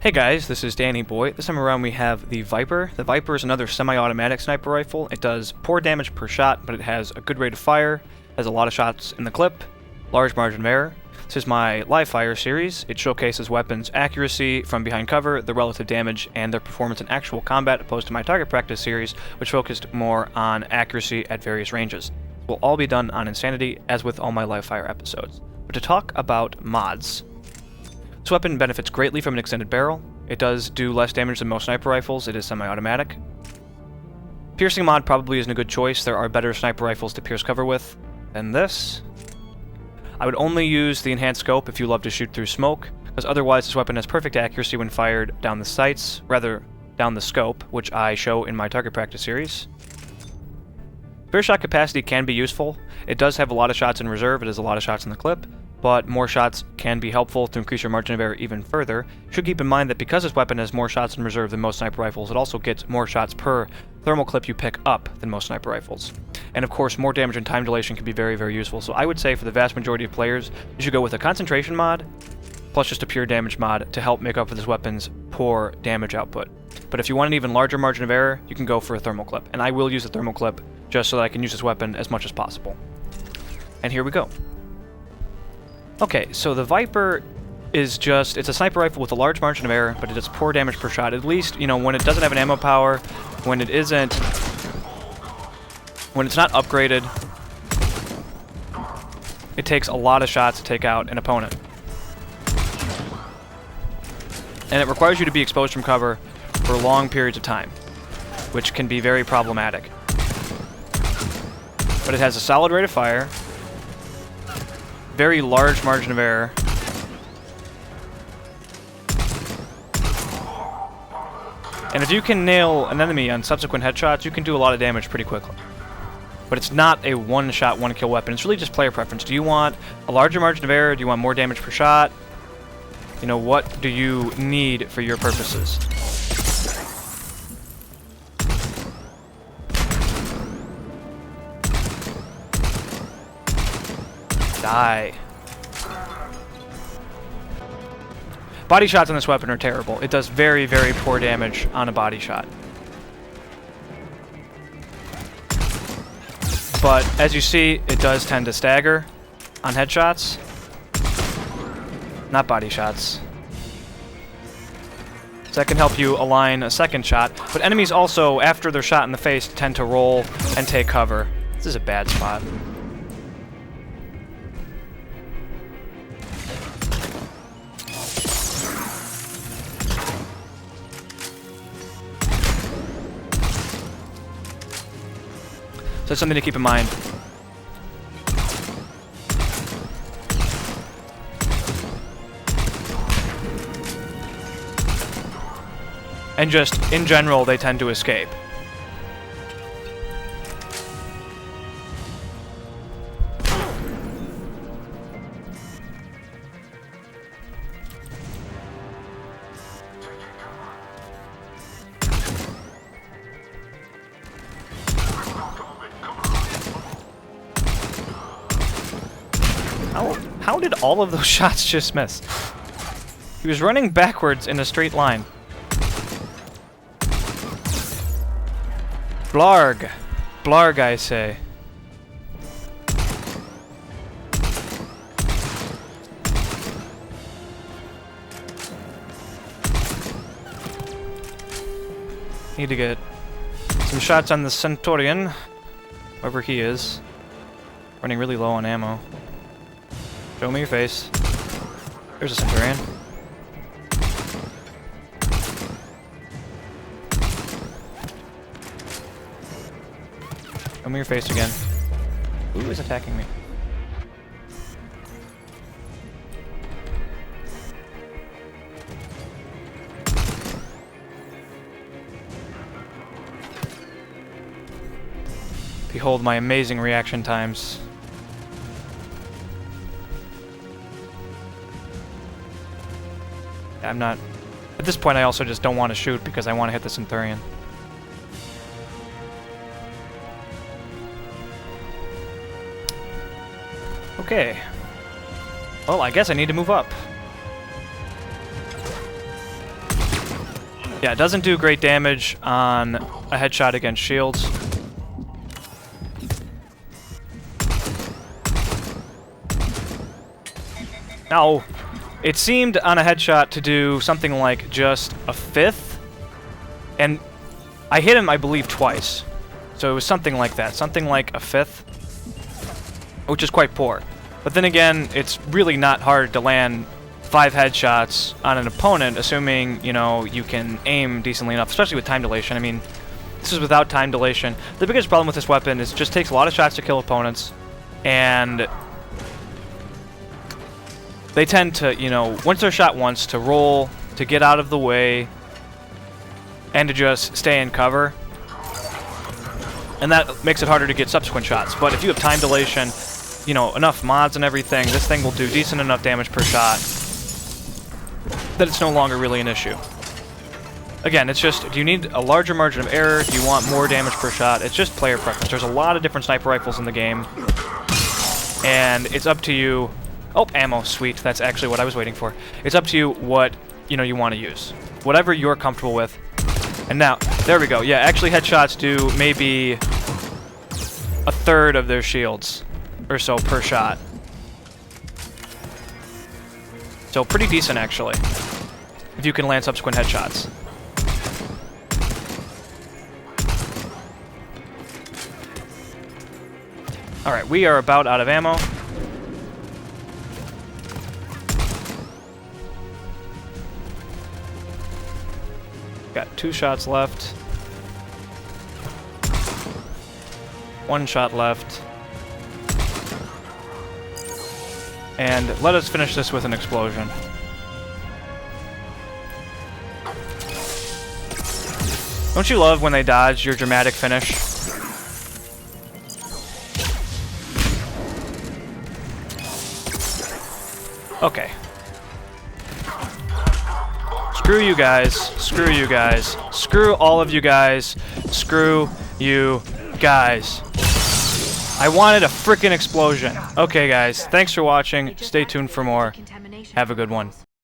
Hey guys, this is Danny Boy. This time around we have the Viper. The Viper is another semi-automatic sniper rifle. It does poor damage per shot, but it has a good rate of fire, has a lot of shots in the clip, large margin of error. This is my live fire series. It showcases weapons accuracy from behind cover, the relative damage, and their performance in actual combat, opposed to my target practice series, which focused more on accuracy at various ranges. It will all be done on Insanity, as with all my live fire episodes. But to talk about mods. This weapon benefits greatly from an extended barrel. It does do less damage than most sniper rifles. It is semi-automatic. Piercing mod probably isn't a good choice. There are better sniper rifles to pierce cover with than this. I would only use the enhanced scope if you love to shoot through smoke, because otherwise this weapon has perfect accuracy when fired down the sights, rather down the scope, which I show in my target practice series. Spare shot capacity can be useful. It does have a lot of shots in reserve. It has a lot of shots in the clip. But more shots can be helpful to increase your margin of error even further. You should keep in mind that because this weapon has more shots in reserve than most sniper rifles, it also gets more shots per thermal clip you pick up than most sniper rifles. And of course, more damage and time dilation can be very, very useful. So I would say for the vast majority of players, you should go with a concentration mod, plus just a pure damage mod to help make up for this weapon's poor damage output. But if you want an even larger margin of error, you can go for a thermal clip. And I will use a thermal clip just so that I can use this weapon as much as possible. And here we go. Okay, so the Viper is just, it's a sniper rifle with a large margin of error, but it does poor damage per shot. At least, you know, when it doesn't have an ammo power, when it's not upgraded, it takes a lot of shots to take out an opponent. And it requires you to be exposed from cover for long periods of time, which can be very problematic. But it has a solid rate of fire, very large margin of error, and if you can nail an enemy on subsequent headshots, you can do a lot of damage pretty quickly. But it's not a one-shot, one-kill weapon. It's really just player preference. Do you want a larger margin of error? Do you want more damage per shot? You know, what do you need for your purposes? Die. Body shots on this weapon are terrible. It does very, very poor damage on a body shot. But as you see, it does tend to stagger on headshots. Not body shots. So that can help you align a second shot. But enemies also, after they're shot in the face, tend to roll and take cover. This is a bad spot. So that's something to keep in mind. And just, in general, they tend to escape. How did all of those shots just miss? He was running backwards in a straight line. Blarg. Blarg, I say. Need to get some shots on the Centurion, whoever he is. Running really low on ammo. Show me your face. There's a Centurion. Show me your face again. Who is attacking me? Behold my amazing reaction times. I'm not... At this point, I also just don't want to shoot because I want to hit the Centurion. Okay. Well, I guess I need to move up. Yeah, it doesn't do great damage on a headshot against shields. Now, it seemed on a headshot to do something like just a fifth, and I hit him, I believe, twice. So it was something like that, something like a fifth, which is quite poor. But then again, it's really not hard to land 5 headshots on an opponent, assuming, you know, you can aim decently enough, especially with time dilation. I mean, this is without time dilation. The biggest problem with this weapon is it just takes a lot of shots to kill opponents, and they tend to, you know, once they're shot once, to roll, to get out of the way, and to just stay in cover. And that makes it harder to get subsequent shots. But if you have time dilation, you know, enough mods and everything, this thing will do decent enough damage per shot that it's no longer really an issue. Again, it's just, do you need a larger margin of error? Do you want more damage per shot? It's just player preference. There's a lot of different sniper rifles in the game, and it's up to you. Oh, ammo, sweet. That's actually what I was waiting for. It's up to you what, you know, you want to use. Whatever you're comfortable with. And now, there we go. Yeah, actually headshots do maybe a third of their shields or so per shot. So pretty decent, actually, if you can land subsequent headshots. Alright, we are about out of ammo. Got 2 shots left. 1 shot left. And let us finish this with an explosion. Don't you love when they dodge your dramatic finish? Okay. Screw you guys. Screw you guys. Screw all of you guys. Screw you guys. I wanted a frickin' explosion. Okay, guys. Thanks for watching. Stay tuned for more. Have a good one.